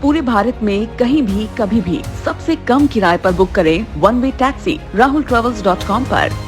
पूरे भारत में कहीं भी कभी भी सबसे कम किराए पर बुक करें वन वे टैक्सी rahultravels.com पर।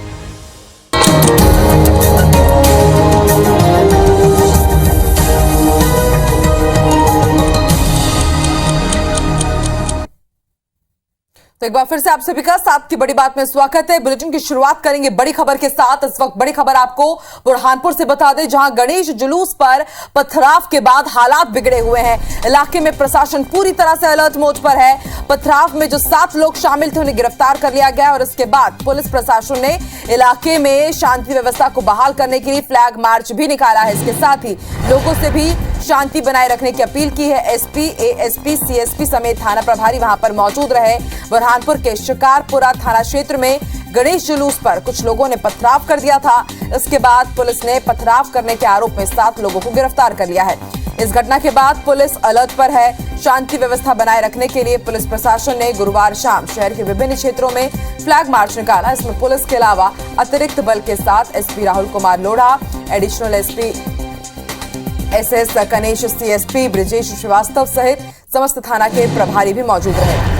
तो एक बार फिर से आप सभी का साथ की बड़ी बात में स्वागत है। बुलेटिन की शुरुआत करेंगे बड़ी खबर के साथ। इस वक्त बड़ी खबर आपको बुरहानपुर से बता दें, जहां गणेश जुलूस पर पथराव के बाद हालात बिगड़े हुए हैं। इलाके में प्रशासन पूरी तरह से अलर्ट मोड पर है। पथराव में जो 7 लोग शामिल थे उन्हें गिरफ्तार कर लिया गया और इसके बाद पुलिस प्रशासन ने इलाके में शांति व्यवस्था को बहाल करने के लिए फ्लैग मार्च भी निकाला है। इसके साथ ही लोगों से भी शांति बनाए रखने की अपील की है। एसपी, एएसपी, सीएसपी समेत थाना प्रभारी वहां पर मौजूद रहे। बुरहानपुर के शिकारपुरा थाना क्षेत्र में गणेश जुलूस पर कुछ लोगों ने पथराव कर दिया था। इसके बाद पुलिस ने पथराव करने के आरोप में 7 लोगों को गिरफ्तार कर लिया है। इस घटना के बाद पुलिस अलर्ट पर है। शांति व्यवस्था बनाए रखने के लिए पुलिस प्रशासन ने गुरुवार शाम शहर के विभिन्न क्षेत्रों में फ्लैग मार्च निकाला। इसमें पुलिस के अलावा अतिरिक्त बल के साथ SP Rahul Kumar Lodha, additional SP SS Kanesh, CSP Brijesh Shrivastava सहित समस्त थाना के प्रभारी भी मौजूद रहे।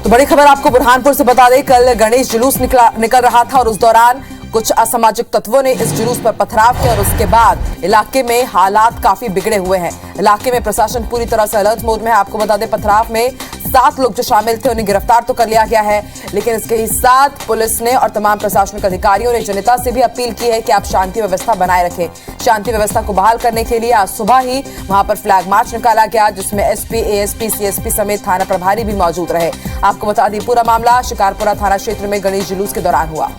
तो बड़ी खबर आपको बुरहानपुर से बता दें, कल गणेश जुलूस निकल रहा था और उस दौरान कुछ असामाजिक तत्वों ने इस जुलूस पर पथराव किया और उसके बाद इलाके में हालात काफी बिगड़े हुए हैं। इलाके में प्रशासन पूरी तरह से अलर्ट मोड में है। आपको बता दें, पथराव में 7 लोग जो शामिल थे उन्हें गिरफ्तार तो कर लिया गया है, लेकिन इसके ही साथ पुलिस ने और तमाम प्रशासनिक अधिकारियों ने जनता से भी अपील की है कि आप शांति व्यवस्था बनाए रखें। शांति व्यवस्था को बहाल करने के लिए आज सुबह ही वहां पर फ्लैग मार्च निकाला गया, जिसमें एसपी, एएसपी, सीएसपी समेत थाना प्रभारी भी मौजूद रहे। आपको बता दें, पूरा मामला शिकारपुरा थाना क्षेत्र में गणेश जुलूस के दौरान हुआ।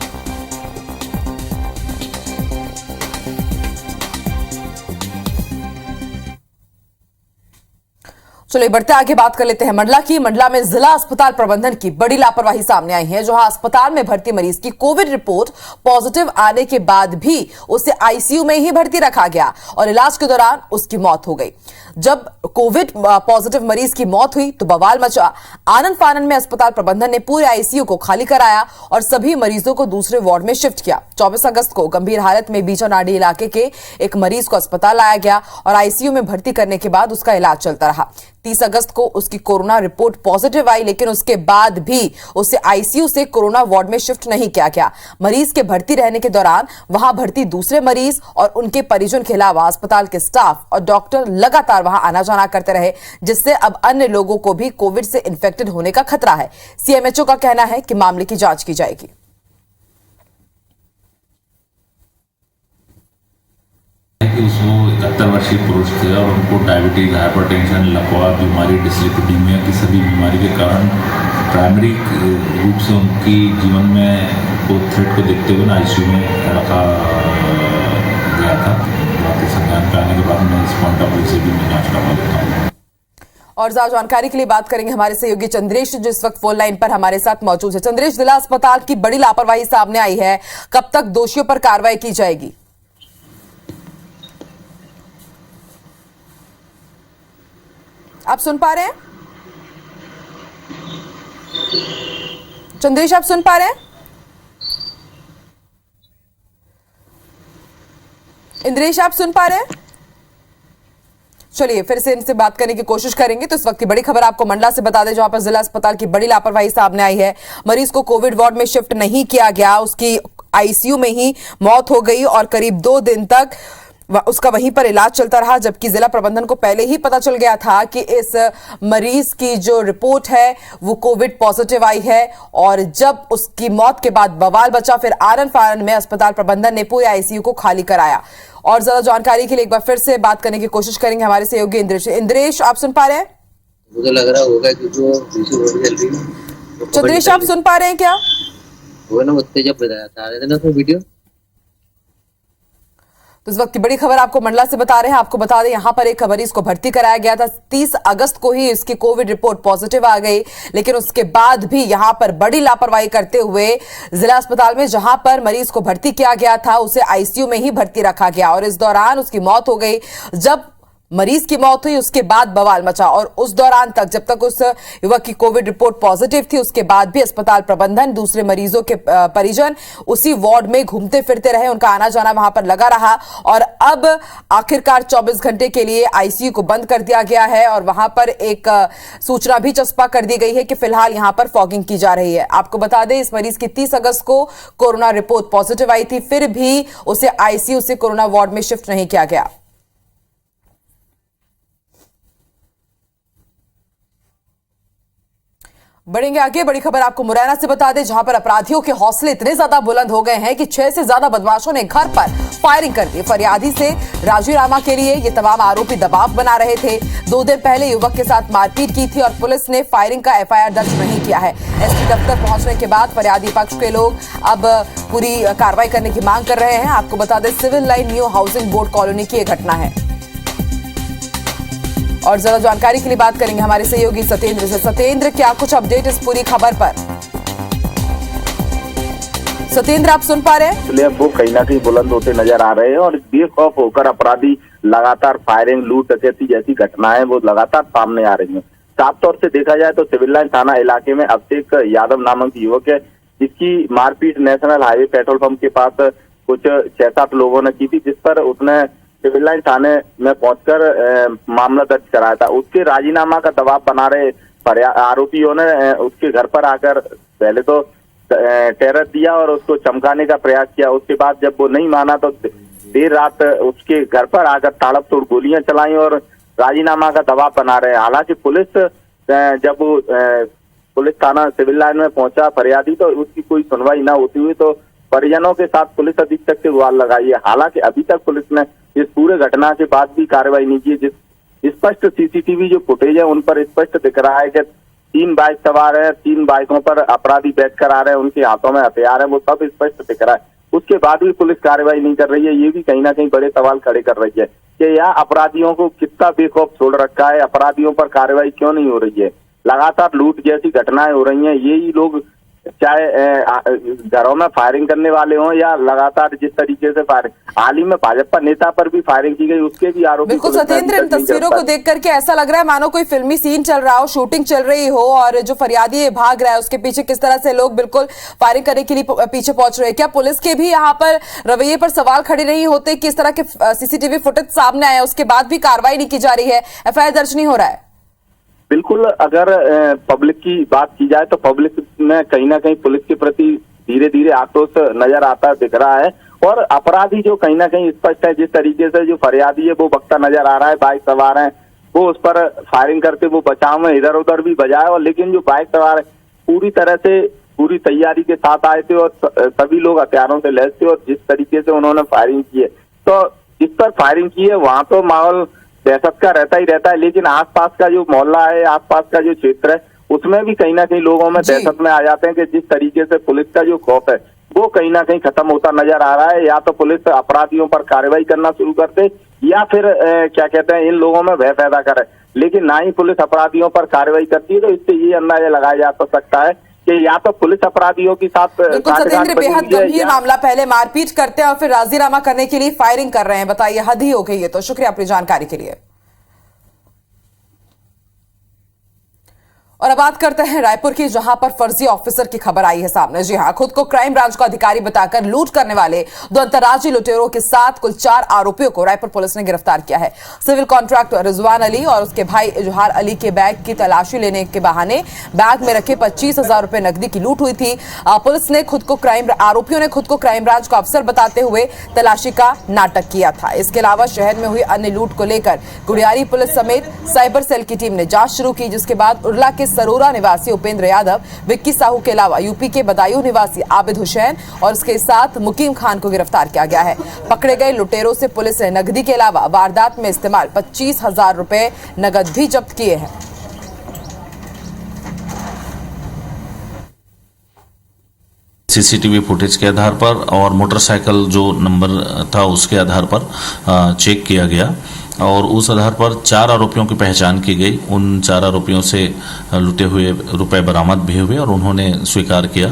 चलिए बढ़ते आगे बात कर लेते हैं मंडला की। मंडला में जिला अस्पताल प्रबंधन की बड़ी लापरवाही सामने आई है, जहां अस्पताल में भर्ती मरीज की कोविड रिपोर्ट पॉजिटिव आने के बाद भी उसे आईसीयू में ही भर्ती रखा गया और इलाज के दौरान उसकी मौत हो गई। जब कोविड पॉजिटिव मरीज की मौत हुई तो बवाल मचा। आनन फानन में अस्पताल प्रबंधन ने पूरे आईसीयू को खाली कराया और सभी मरीजों को दूसरे वार्ड में शिफ्ट किया। 24 अगस्त को गंभीर हालत में बीजानाडी इलाके के एक मरीज को अस्पताल लाया गया और आईसीयू में भर्ती करने के बाद उसका इलाज चलता रहा। 30 अगस्त को उसकी कोरोना रिपोर्ट पॉजिटिव आई, लेकिन उसके बाद भी उसे आईसीयू से कोरोना वार्ड में शिफ्ट नहीं किया गया। मरीज के भर्ती रहने के दौरान वहां भर्ती दूसरे मरीज और उनके परिजन के अलावा अस्पताल के स्टाफ और डॉक्टर लगातार वहां आना जाना करते रहे, जिससे अब अन्य लोगों को भी कोविड से इन्फेक्टेड होने का खतरा है। सीएमएचओ का कहना है कि मामले की जांच की जाएगी। वो 71 वर्षीय पुरुष थे और उनको डायबिटीज, हाइपरटेंशन, लकवा बीमारी, डिस्लिपिडीमिया की सभी बीमारी के कारण प्राइमरी रूप से उनकी जीवन में को थ्रेट को देखते हुए आईसीयू में रखा गया था। बाकी संज्ञान पे आने के बाद मैं इस पॉइंट ऑफ व्यू से भी मैं जांच करवा लेता हूँ। और ज्यादा जानकारी के लिए बात करेंगे हमारे सहयोगी चंद्रेश, जो इस वक्त फोन लाइन पर हमारे साथ मौजूद है। चंद्रेश, जिला अस्पताल की बड़ी लापरवाही सामने आई है, कब तक दोषियों पर कार्रवाई की जाएगी? आप सुन पा रहे हैं चंद्रेश? आप सुन पा रहे हैं? इंद्रेश, आप सुन पा रहे हैं? चलिए फिर से इनसे बात करने की कोशिश करेंगे। तो इस वक्त की बड़ी खबर आपको मंडला से बता दें, जहां पर जिला अस्पताल की बड़ी लापरवाही सामने आई है। मरीज को कोविड वार्ड में शिफ्ट नहीं किया गया, उसकी आईसीयू में ही मौत हो गई और करीब 2 दिन तक उसका वहीं पर इलाज चलता रहा, जबकि जिला प्रबंधन को पहले ही पता चल गया था कि इस मरीज की जो रिपोर्ट है वो कोविड पॉजिटिव आई है। और जब उसकी मौत के बाद बवाल बचा, फिर आनन फानन में अस्पताल प्रबंधन ने पूरे आईसीयू को खाली कराया। और ज्यादा जानकारी के लिए एक बार फिर से बात करने की कोशिश करेंगे हमारे सहयोगी इंद्रेश। इंद्रेश, आप सुन पा रहे हैं? मुझे लग रहा होगा कि जो दूसरी चल रही है। चंद्रेश, आप सुन पा रहे हैं क्या? वो ना उत्तेजक बताया था ना तो वीडियो। तो इस वक्त की बड़ी खबर आपको मंडला से बता रहे हैं। आपको बता दें, यहां पर एक मरीज को भर्ती कराया गया था। 30 अगस्त को ही इसकी कोविड रिपोर्ट पॉजिटिव आ गई, लेकिन उसके बाद भी यहां पर बड़ी लापरवाही करते हुए जिला अस्पताल में जहां पर मरीज को भर्ती किया गया था उसे आईसीयू में ही भर्ती रखा गया और इस दौरान उसकी मौत हो गई। जब मरीज की मौत हुई उसके बाद बवाल मचा और उस दौरान तक, जब तक उस युवक की कोविड रिपोर्ट पॉजिटिव थी, उसके बाद भी अस्पताल प्रबंधन, दूसरे मरीजों के परिजन उसी वार्ड में घूमते फिरते रहे, उनका आना जाना वहां पर लगा रहा और अब आखिरकार 24 घंटे के लिए आईसीयू को बंद कर दिया गया है और वहां पर एक सूचना भी चस्पा कर दी गई है कि फिलहाल यहां पर फॉगिंग की जा रही है। आपको बता दें, इस मरीज की 30 अगस्त को कोरोना रिपोर्ट पॉजिटिव आई थी, फिर भी उसे आईसीयू से कोरोना वार्ड में शिफ्ट नहीं किया गया। बढ़ेंगे आगे, बड़ी खबर आपको मुरैना से बता दें, जहां पर अपराधियों के हौसले इतने ज्यादा बुलंद हो गए हैं कि 6 से ज्यादा बदमाशों ने घर पर फायरिंग कर दी। फरियादी से राजीनामा के लिए ये तमाम आरोपी दबाव बना रहे थे। 2 दिन पहले युवक के साथ मारपीट की थी और पुलिस ने फायरिंग का एफआईआर दर्ज नहीं किया है। एसपी दफ्तर पहुंचने के बाद फरियादी पक्ष के लोग अब पूरी कार्रवाई करने की मांग कर रहे हैं। आपको बता दें, civil line new housing board colony की यह घटना है और ज्यादा जानकारी के लिए बात करेंगे हमारे सहयोगी सत्येंद्र से। सत्येंद्र, क्या कुछ अपडेट इस पूरी खबर पर? सत्येंद्र, आप सुन पा रहे हैं? वो कहीं ना कहीं बुलंद होते नजर आ रहे हैं और बेखौफ होकर अपराधी लगातार फायरिंग, लूट, डकैती जैसी घटनाएं वो लगातार सामने आ रही हैं। साफ तौर से देखा जाए तो सिविल लाइन थाना इलाके में अभिषेक यादव नामक युवक है, जिसकी मारपीट नेशनल हाईवे पेट्रोल पंप के पास कुछ 6-7 लोगों ने की थी, जिस पर उसने सिविल लाइन थाने में पहुंचकर मामला दर्ज कराया था। उसके राजीनामा का दबाव बना रहे आरोपियों ने उसके घर पर आकर पहले तो टेरर दिया और उसको चमकाने का प्रयास किया। उसके बाद जब वो नहीं माना तो देर रात उसके घर पर आकर ताबड़तोड़ गोलियां चलाई और राजीनामा का दबाव बना रहे। हालांकि पुलिस जब पुलिस थाना सिविल लाइन में पहुंचा फरियादी, तो उसकी कोई सुनवाई न होती हुई तो परिजनों के साथ पुलिस अधीक्षक से गुहार लगाई है। हालांकि अभी तक पुलिस ने इस पूरे घटना के बाद भी कार्रवाई नहीं की। जिस स्पष्ट सीसीटीवी जो फुटेज है उन पर स्पष्ट दिख रहा है कि 3 बाइक सवार है, 3 बाइकों पर अपराधी बैठकर आ रहे हैं, उनके हाथों में हथियार है, वो सब स्पष्ट दिख रहा है। उसके बाद भी पुलिस कार्रवाई नहीं कर रही है। ये भी कहीं ना कहीं बड़े सवाल खड़े कर रही है कि यह अपराधियों को कितना बेखौफ छोड़ रखा है, अपराधियों पर कार्रवाई क्यों नहीं हो रही है। लगातार लूट जैसी घटनाएं हो रही हैं, यही लोग चाहे घरों में फायरिंग करने वाले हों या लगातार जिस तरीके से फायरिंग, हाल ही में भाजपा नेता पर भी फायरिंग की गई, उसके भी आरोप। बिल्कुल सत्येंद्र, इन तस्वीरों को देख करके ऐसा लग रहा है मानो कोई फिल्मी सीन चल रहा हो, शूटिंग चल रही हो और जो फरियादी भाग रहा है उसके पीछे किस तरह से लोग बिल्कुल फायरिंग करने के लिए पीछे पहुंच रहे हैं। क्या पुलिस के भी यहाँ पर रवैये पर सवाल खड़े नहीं होते? किस तरह के सीसीटीवी फुटेज सामने आया उसके बाद भी कार्रवाई नहीं की जा रही है, एफआईआर दर्ज नहीं हो रहा है? बिल्कुल, अगर पब्लिक की बात की जाए तो पब्लिक में कहीं ना कहीं पुलिस के प्रति धीरे धीरे आक्रोश नजर आता दिख रहा है और अपराधी जो कहीं ना कहीं स्पष्ट है, जिस तरीके से जो फरियादी है वो बकता नजर आ रहा है, बाइक सवार है, वो उस पर फायरिंग करते वो बचाव में इधर उधर भी बजाए और लेकिन जो बाइक सवार है पूरी तरह से पूरी तैयारी के साथ आए थे और सभी लोग हथियारों से लैस थे और जिस तरीके से उन्होंने फायरिंग की है, तो जिस पर फायरिंग की है वहां तो माहौल दहशत का रहता ही रहता है, लेकिन आसपास का जो मोहल्ला है, आसपास का जो क्षेत्र है, उसमें भी कहीं ना कहीं लोगों में दहशत में आ जाते हैं कि जिस तरीके से पुलिस का जो खौफ है वो कहीं ना कहीं खत्म होता नजर आ रहा है। या तो पुलिस अपराधियों पर कार्रवाई करना शुरू कर दे या फिर क्या कहते हैं, इन लोगों में भय पैदा करे, लेकिन ना ही पुलिस अपराधियों पर कार्रवाई करती है। तो इससे ये अंदाजा लगाया जा सकता है कि या तो पुलिस अपराधियों के साथ सत्येंद्र, बेहद गंभीर मामला, पहले मारपीट करते हैं और फिर राजीनामा करने के लिए फायरिंग कर रहे हैं। बताइए, हद ही हो गई है। तो शुक्रिया अपनी जानकारी के लिए। और अब बात करते हैं रायपुर की, जहां पर फर्जी ऑफिसर की खबर आई है सामने। जी हां, खुद को क्राइम ब्रांच का अधिकारी बताकर लूट करने वाले 2 अंतर्राज्यीय लुटेरों के साथ कुल 4 आरोपियों को रायपुर पुलिस ने गिरफ्तार किया है। सिविल कॉन्ट्रैक्टर रिजवान अली और उसके भाई इजहार अली के बैग की तलाशी लेने के बहाने बैग में रखे 25,000 रुपए नकदी की लूट हुई थी। पुलिस ने आरोपियों ने खुद को क्राइम ब्रांच का अफसर बताते हुए तलाशी का नाटक किया था। इसके अलावा शहर में हुई अन्य लूट को लेकर गुड़ियारी पुलिस समेत साइबर सेल की टीम ने जांच शुरू की, जिसके बाद उर्ला के सरोरा निवासी उपेंद्र यादव, विक्की साहू के अलावा यूपी के बदायूं निवासी आबिद हुसैन और उसके साथ मुकीम खान को गिरफ्तार किया गया है। पकड़े गए लुटेरों से पुलिस ने नकदी के अलावा वारदात में इस्तेमाल 25,000 रुपए नकद भी जब्त किए हैं। सीसीटीवी फुटेज के आधार पर और मोटरसाइकिल जो नंबर था उसके आधार पर चेक किया गया और उस आधार पर 4 आरोपियों की पहचान की गई। उन 4 आरोपियों से लुटे हुए रुपए बरामद भी हुए और उन्होंने स्वीकार किया।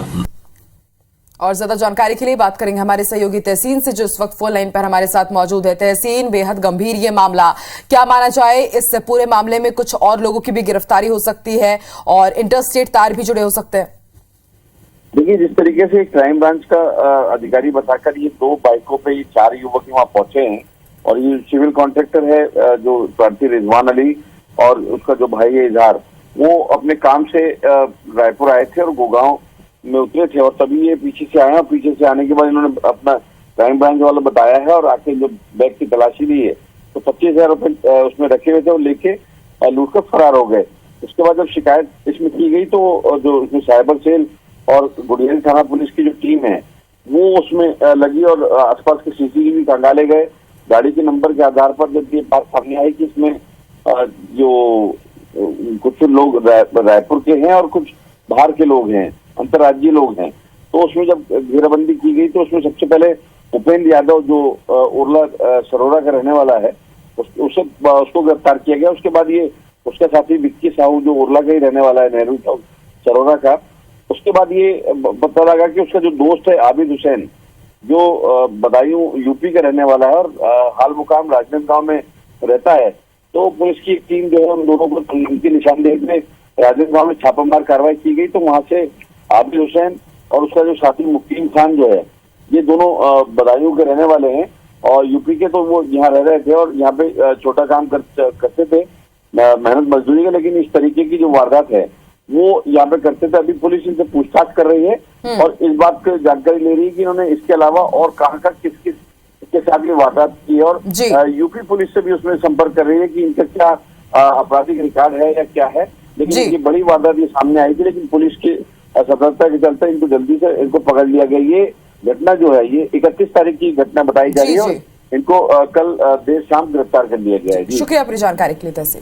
और ज्यादा जानकारी के लिए बात करेंगे हमारे सहयोगी तहसीन से, जो इस वक्त फोन लाइन पर हमारे साथ मौजूद है। तहसीन, बेहद गंभीर ये मामला, क्या माना जाए इस पूरे मामले में कुछ और लोगों की भी गिरफ्तारी हो सकती है और इंटरस्टेट तार भी जुड़े हो सकते हैं? देखिए, जिस तरीके से क्राइम ब्रांच का अधिकारी बताकर ये 2 बाइकों पे ये 4 युवक वहाँ पहुंचे हैं और ये सिविल कॉन्ट्रैक्टर है जो प्रार्थी रिजवान अली और उसका जो भाई है इजहार, वो अपने काम से रायपुर आए थे और गोगांव में उतरे थे और तभी ये पीछे से आए और पीछे से आने के बाद इन्होंने अपना क्राइम ब्रांच वाला बताया है और आके जो बैग की तलाशी ली है तो 25,000 रुपए उसमें रखे हुए थे और लेके लूट कर फरार हो गए। उसके बाद जब शिकायत इसमें की गई तो जो इसमें साइबर सेल और गुडियाली थाना पुलिस की जो टीम है वो उसमें लगी और आसपास के सीसीटीवी खंगाले गए। गाड़ी के नंबर के आधार पर जब ये बात सामने आई कि इसमें जो कुछ लोग रायपुर के हैं और कुछ बाहर के लोग हैं, अंतर्राज्यीय लोग हैं, तो उसमें जब घेराबंदी की गई तो उसमें सबसे पहले उपेंद्र यादव जो उर्ला सरोरा का रहने वाला है उसको गिरफ्तार किया गया। उसके बाद ये उसका साथी विक्की साहू जो उर्ला का ही रहने वाला है, नेहरू सरोरा का। उसके बाद ये पता लगा कि उसका जो दोस्त है आबिद हुसैन जो बदायूं यूपी का रहने वाला है और हाल मुकाम राजनांदगांव में रहता है, तो पुलिस की एक टीम जो है उन दोनों को उनकी निशानदेही में राजनांदगांव में छापामार कार्रवाई की गई। तो वहां से आबिद हुसैन और उसका जो साथी मुकीम खान जो है, ये दोनों बदायूं के रहने वाले हैं और यूपी के, तो वो यहाँ रह रहे थे और यहाँ पे छोटा काम करते थे, मेहनत मजदूरी का, लेकिन इस तरीके की जो वारदात है वो यहाँ पे करते थे। अभी पुलिस इनसे पूछताछ कर रही है और इस बात की जानकारी ले रही है कि इन्होंने इसके अलावा और कहाँ किस के साथ ये वारदात की है और यूपी पुलिस से भी उसमें संपर्क कर रही है कि इनका क्या आपराधिक रिकॉर्ड है या क्या है। लेकिन ये बड़ी वारदात ये सामने आई थी, लेकिन पुलिस की सतर्कता के चलते इनको जल्दी से इनको पकड़ लिया गया। ये घटना जो है ये 31 तारीख की घटना बताई जा रही है और इनको कल देर शाम गिरफ्तार कर लिया गया है। शुक्रिया अपनी जानकारी के लिए तहसील।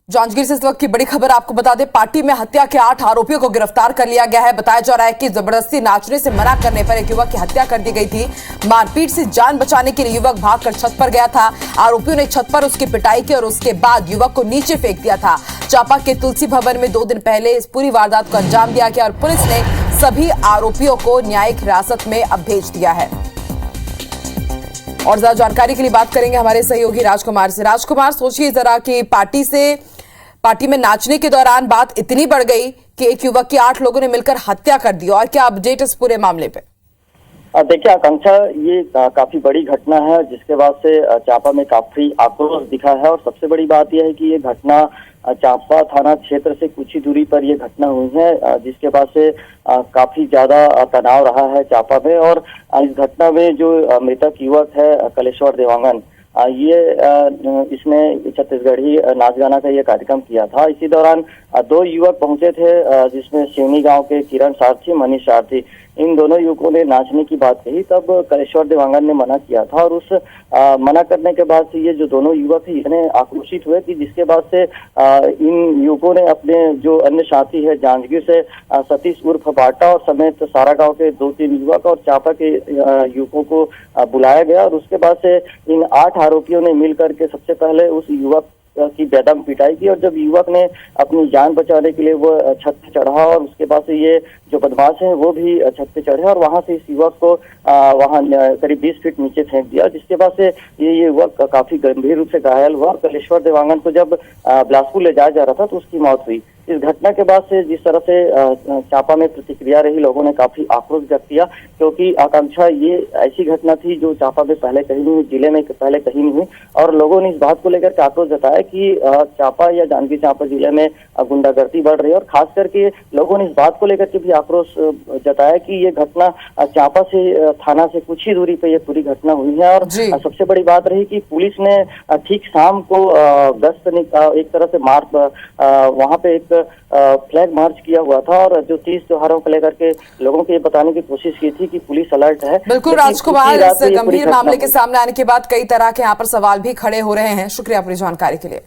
जांजगीर से इस वक्त की बड़ी खबर आपको बता दें, पार्टी में हत्या के 8 आरोपियों को गिरफ्तार कर लिया गया है। बताया जा रहा है कि जबरदस्ती नाचने से मना करने पर एक युवक की हत्या कर दी गई थी। मारपीट से जान बचाने के लिए युवक भागकर छत पर गया था। आरोपियों ने छत पर उसकी पिटाई की और उसके बाद युवक को नीचे फेंक दिया था। चांपा के तुलसी भवन में 2 दिन पहले इस पूरी वारदात को अंजाम दिया गया और पुलिस ने सभी आरोपियों को न्यायिक हिरासत में अब भेज दिया है। और ज्यादा जानकारी के लिए बात करेंगे हमारे सहयोगी राजकुमार से। राजकुमार, सोचिए जरा कि पार्टी में नाचने के दौरान बात इतनी बढ़ गई कि एक युवक की 8 लोगों ने मिलकर हत्या कर दी, और क्या अपडेट इस पूरे मामले पे? देखिए आकांक्षा, ये काफी बड़ी घटना है जिसके बाद से चांपा में काफी आक्रोश दिखा है और सबसे बड़ी बात यह है कि ये घटना चांपा थाना क्षेत्र से कुछ ही दूरी पर ये घटना हुई है, जिसके बाद से काफी ज्यादा तनाव रहा है चांपा में। और इस घटना में जो मृतक युवक है कलेश्वर देवांगन, इसने छत्तीसगढ़ी नाच गाना का ये कार्यक्रम किया था। इसी दौरान 2 युवक पहुंचे थे जिसमें सिवनी गांव के किरण सारथी, मनीष सारथी, इन दोनों युवकों ने नाचने की बात कही। तब कलेश्वर देवांगन ने मना किया था और उस मना करने के बाद से ये जो दोनों युवक थे इतने आक्रोशित हुए कि जिसके बाद से इन युवकों ने अपने जो अन्य साथी है जांजगीर से सतीश उर्फ बाटा और समेत सारा गांव के 2-3 युवक और चांपा के युवकों को बुलाया गया और उसके बाद से इन 8 आरोपियों ने मिलकर के सबसे पहले उस युवक की बेदम पिटाई की और जब युवक ने अपनी जान बचाने के लिए वो छत पे चढ़ा और उसके बाद से ये जो बदमाश है वो भी छत पे चढ़े और वहां से इस युवक को वहां करीब 20 फीट नीचे फेंक दिया, जिसके बाद से ये युवक काफी गंभीर रूप से घायल हुआ। कलेश्वर देवांगन को जब बिलासपुर ले जाया जा रहा था तो उसकी मौत हुई। इस घटना के बाद से जिस तरह से चांपा में प्रतिक्रिया रही, लोगों ने काफी आक्रोश व्यक्त किया, क्योंकि आकांक्षा ये ऐसी घटना थी जो चांपा में पहले कहीं नहीं हुई, जिले में पहले कहीं नहीं हुई और लोगों ने इस बात को लेकर आक्रोश जताया कि चांपा या जांजगीर चांपा जिले में गुंडागर्दी बढ़ रही है। और खास करके लोगों ने इस बात को लेकर के भी आक्रोश जताया कि ये घटना चांपा से थाना से कुछ ही दूरी पे ये पूरी घटना हुई है। और सबसे बड़ी बात रही कि पुलिस ने ठीक शाम को गश्त एक तरह से वहां पे एक फ्लैग मार्च किया हुआ था और जो 30 त्योहारों को लेकर के लोगों को ये बताने की कोशिश की थी कि पुलिस अलर्ट है। बिल्कुल राजकुमार, इस गंभीर मामले के सामने आने के बाद कई तरह के यहाँ पर सवाल भी खड़े हो रहे हैं। शुक्रिया अपनी जानकारी के लिए।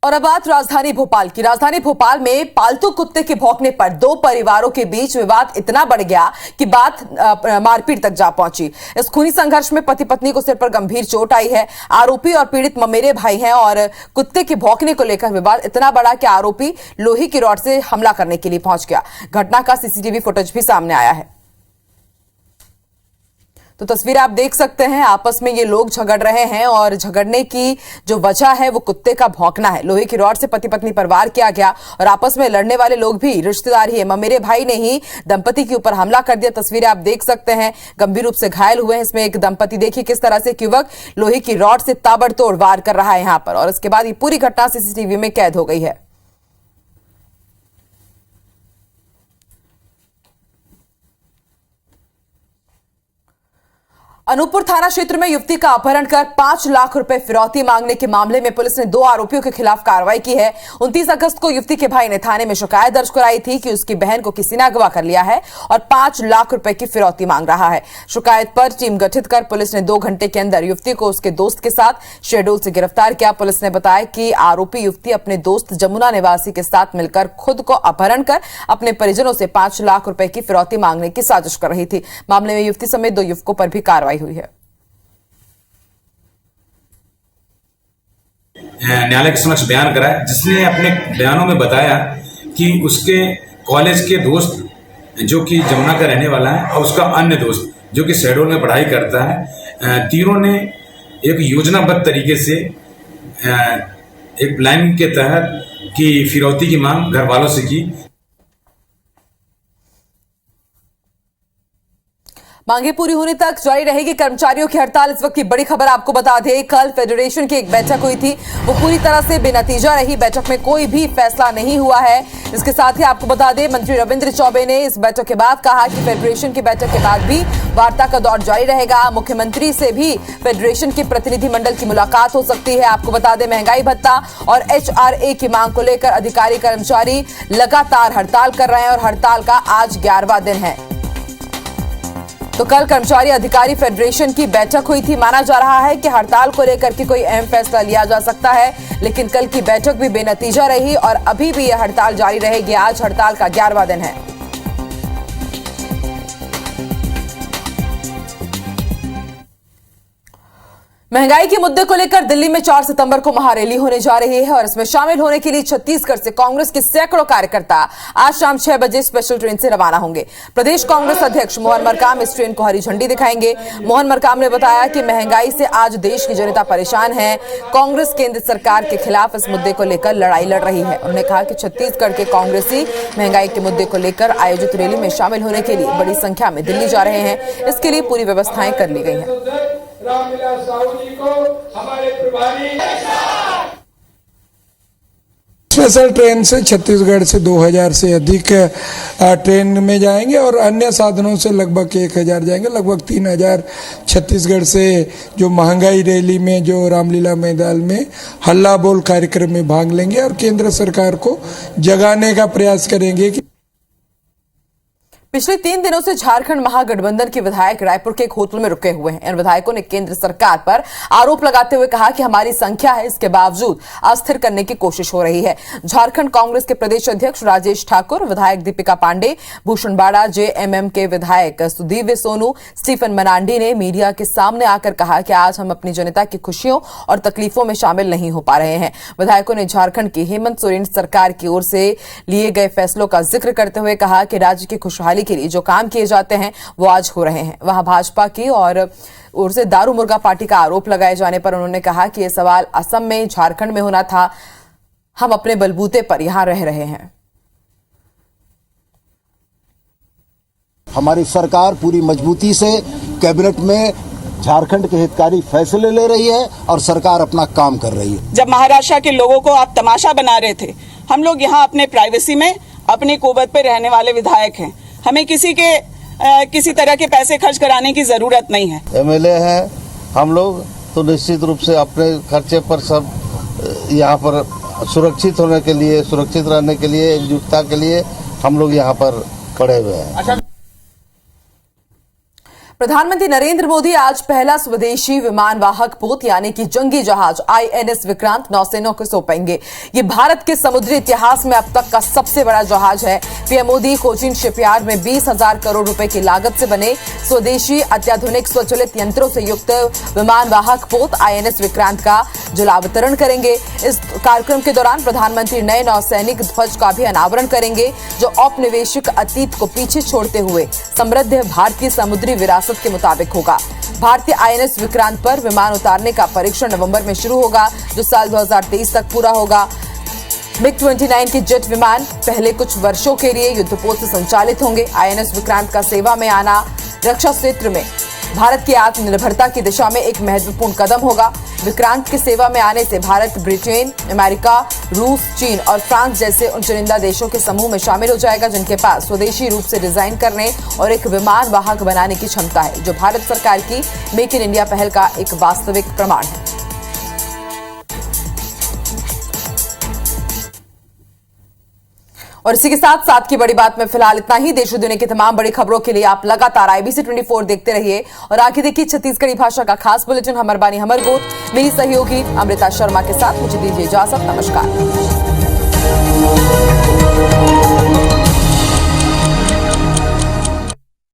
और अब बात राजधानी भोपाल की। राजधानी भोपाल में पालतू कुत्ते के भौंकने पर दो परिवारों के बीच विवाद इतना बढ़ गया कि बात मारपीट तक जा पहुंची। इस खूनी संघर्ष में पति पत्नी को सिर पर गंभीर चोट आई है। आरोपी और पीड़ित ममेरे भाई हैं और कुत्ते के भौंकने को लेकर विवाद इतना बड़ा कि आरोपी लोहे की रॉड से हमला करने के लिए पहुंच गया। घटना का सीसीटीवी फुटेज भी सामने आया है। तो तस्वीर आप देख सकते हैं, आपस में ये लोग झगड़ रहे हैं और झगड़ने की जो वजह है वो कुत्ते का भौंकना है। लोहे की रॉड से पति पत्नी पर वार किया गया और आपस में लड़ने वाले लोग भी रिश्तेदार ही है। ममेरे भाई ने ही दंपति के ऊपर हमला कर दिया। तस्वीरें आप देख सकते हैं, गंभीर रूप से घायल हुए हैं इसमें एक दंपति। देखिए किस तरह से युवक लोहे की रॉड से ताबड़तोड़ वार कर रहा है यहां पर, और इसके बाद ये पूरी घटना सीसीटीवी में कैद हो गई है। अनूपपुर थाना क्षेत्र में युवती का अपहरण कर 5 लाख रुपए फिरौती मांगने के मामले में पुलिस ने 2 आरोपियों के खिलाफ कार्रवाई की है। 29 अगस्त को युवती के भाई ने थाने में शिकायत दर्ज कराई थी कि उसकी बहन को किसी ने अगवा कर लिया है और 5 लाख रुपए की फिरौती मांग रहा है। शिकायत पर टीम गठित कर पुलिस ने 2 घंटे के अंदर युवती को उसके दोस्त के साथ शहडोल से गिरफ्तार किया। पुलिस ने बताया कि आरोपी युवती अपने दोस्त जमुना निवासी के साथ मिलकर खुद को अपहरण कर अपने परिजनों से 5 लाख रुपए की फिरौती मांगने की साजिश कर रही थी। मामले में युवती समेत 2 युवकों पर भी कार्रवाई हुई है। न्यायालय के समक्ष बयान करा, जिसने अपने बयानों में बताया कि उसके कॉलेज के दोस्त जो कि जमुना का रहने वाला है और उसका अन्य दोस्त जो कि शहडोल में पढ़ाई करता है, तीनों ने एक योजनाबद्ध तरीके से एक प्लान के तहत की फिरौती की मांग घर वालों से की। मांगे पूरी होने तक जारी रहेगी कर्मचारियों की हड़ताल। इस वक्त की बड़ी खबर आपको बता दें, कल फेडरेशन की एक बैठक हुई थी, वो पूरी तरह से बेनतीजा रही। बैठक में कोई भी फैसला नहीं हुआ है। इसके साथ ही आपको बता दें, मंत्री रविंद्र चौबे ने इस बैठक के बाद कहा कि फेडरेशन की बैठक के बाद भी वार्ता का दौर जारी रहेगा। मुख्यमंत्री से भी फेडरेशन के प्रतिनिधिमंडल की मुलाकात हो सकती है। आपको बता दें, महंगाई भत्ता और HRA की मांग को लेकर अधिकारी कर्मचारी लगातार हड़ताल कर रहे हैं और हड़ताल का आज 11वां दिन है। तो कल कर्मचारी अधिकारी फेडरेशन की बैठक हुई थी। माना जा रहा है कि हड़ताल को लेकर के कोई अहम फैसला लिया जा सकता है, लेकिन कल की बैठक भी बेनतीजा रही और अभी भी यह हड़ताल जारी रहेगी। आज हड़ताल का 11वां दिन है। महंगाई के मुद्दे को लेकर दिल्ली में 4 सितंबर को महारैली होने जा रही है और इसमें शामिल होने के लिए छत्तीसगढ़ से कांग्रेस के सैकड़ों कार्यकर्ता आज शाम 6 बजे स्पेशल ट्रेन से रवाना होंगे। प्रदेश कांग्रेस अध्यक्ष मोहन मरकाम इस ट्रेन को हरी झंडी दिखाएंगे। मोहन मरकाम ने बताया कि महंगाई से आज देश की जनता परेशान है। कांग्रेस केंद्र सरकार के खिलाफ इस मुद्दे को लेकर लड़ाई लड़ रही है। उन्होंने कहा कि छत्तीसगढ़ के कांग्रेसी महंगाई के मुद्दे को लेकर आयोजित रैली में शामिल होने के लिए बड़ी संख्या में दिल्ली जा रहे हैं। इसके लिए पूरी व्यवस्थाएं कर ली गई हैं। रामविलास साहू जी को हमारे प्रभारी स्पेशल ट्रेन से छत्तीसगढ़ से 2000 से अधिक ट्रेन में जाएंगे और अन्य साधनों से लगभग 1000 जाएंगे। लगभग 3000 छत्तीसगढ़ से जो महंगाई रैली में जो रामलीला मैदान में हल्ला बोल कार्यक्रम में भाग लेंगे और केंद्र सरकार को जगाने का प्रयास करेंगे कि पिछले 3 दिनों से झारखंड महागठबंधन के विधायक रायपुर के एक होटल में रुके हुए हैं। इन विधायकों ने केंद्र सरकार पर आरोप लगाते हुए कहा कि हमारी संख्या है, इसके बावजूद अस्थिर करने की कोशिश हो रही है। झारखंड कांग्रेस के प्रदेश अध्यक्ष राजेश ठाकुर, विधायक दीपिका पांडे, भूषण बाड़ा, JMM के विधायक सुदीव्य सोनू, स्टीफन मनांडी ने मीडिया के सामने आकर कहा कि आज हम अपनी जनता की खुशियों और तकलीफों में शामिल नहीं हो पा रहे हैं। विधायकों ने झारखंड की हेमंत सोरेन सरकार की ओर से लिए गए फैसलों का जिक्र करते हुए कहा कि राज्य की खुशहाली के लिए जो काम किए जाते हैं वो आज हो रहे हैं। वहां भाजपा की और ओर से दारू मुर्गा पार्टी का आरोप लगाए जाने पर उन्होंने कहा कि यह सवाल असम में, झारखंड में होना था। हम अपने बलबूते पर यहां रह रहे हैं। हमारी सरकार पूरी मजबूती से कैबिनेट में झारखंड के हितकारी फैसले ले रही है और सरकार अपना काम कर रही है। जब महाराष्ट्र के लोगों को आप तमाशा बना रहे थे, हम लोग यहाँ अपने प्राइवेसी में अपनी कुवत पे रहने वाले विधायक हैं। हमें किसी तरह के पैसे खर्च कराने की जरूरत नहीं है। MLA हैं हम लोग, तो निश्चित रूप से अपने खर्चे पर सब यहाँ पर सुरक्षित होने के लिए, सुरक्षित रहने के लिए, एकजुटता के लिए हम लोग यहाँ पर खड़े हुए हैं। प्रधानमंत्री नरेंद्र मोदी आज पहला स्वदेशी विमानवाहक पोत यानी कि जंगी जहाज INS विक्रांत नौसेना को सौंपेंगे। ये भारत के समुद्री इतिहास में अब तक का सबसे बड़ा जहाज है। पीएम मोदी कोचीन शिपयार्ड में 20,000 करोड़ रुपए की लागत से बने स्वदेशी अत्याधुनिक स्वचालित यंत्रों से युक्त विमानवाहक पोत INS विक्रांत का जलावतरण करेंगे। इस कार्यक्रम के दौरान प्रधानमंत्री नए नौसैनिक ध्वज का भी अनावरण करेंगे, जो औपनिवेशिक अतीत को पीछे छोड़ते हुए समृद्ध भारतीय समुद्री विरासत के मुताबिक होगा। भारतीय INS विक्रांत पर विमान उतारने का परीक्षण नवंबर में शुरू होगा, जो साल 2023 तक पूरा होगा। MiG-29 के जेट विमान पहले कुछ वर्षों के लिए युद्धपोत से संचालित होंगे। INS विक्रांत का सेवा में आना रक्षा क्षेत्र में भारत की आत्मनिर्भरता की दिशा में एक महत्वपूर्ण कदम होगा। विक्रांत की सेवा में आने से भारत ब्रिटेन, अमेरिका, रूस, चीन और फ्रांस जैसे उन चुनिंदा देशों के समूह में शामिल हो जाएगा जिनके पास स्वदेशी रूप से डिजाइन करने और एक विमान वाहक बनाने की क्षमता है, जो भारत सरकार की मेक इन इंडिया पहल का एक वास्तविक प्रमाण है। और इसी के साथ की बड़ी बात में फिलहाल इतना ही। देश और दुनिया की तमाम बड़ी खबरों के लिए आप लगातार IBC 24 देखते रहिए और आगे देखिए छत्तीसगढ़ी भाषा का खास बुलेटिन हमर बानी हमर गोत। मेरी सहयोगी अमृता शर्मा के साथ मुझे दीजिए इजाजत। नमस्कार।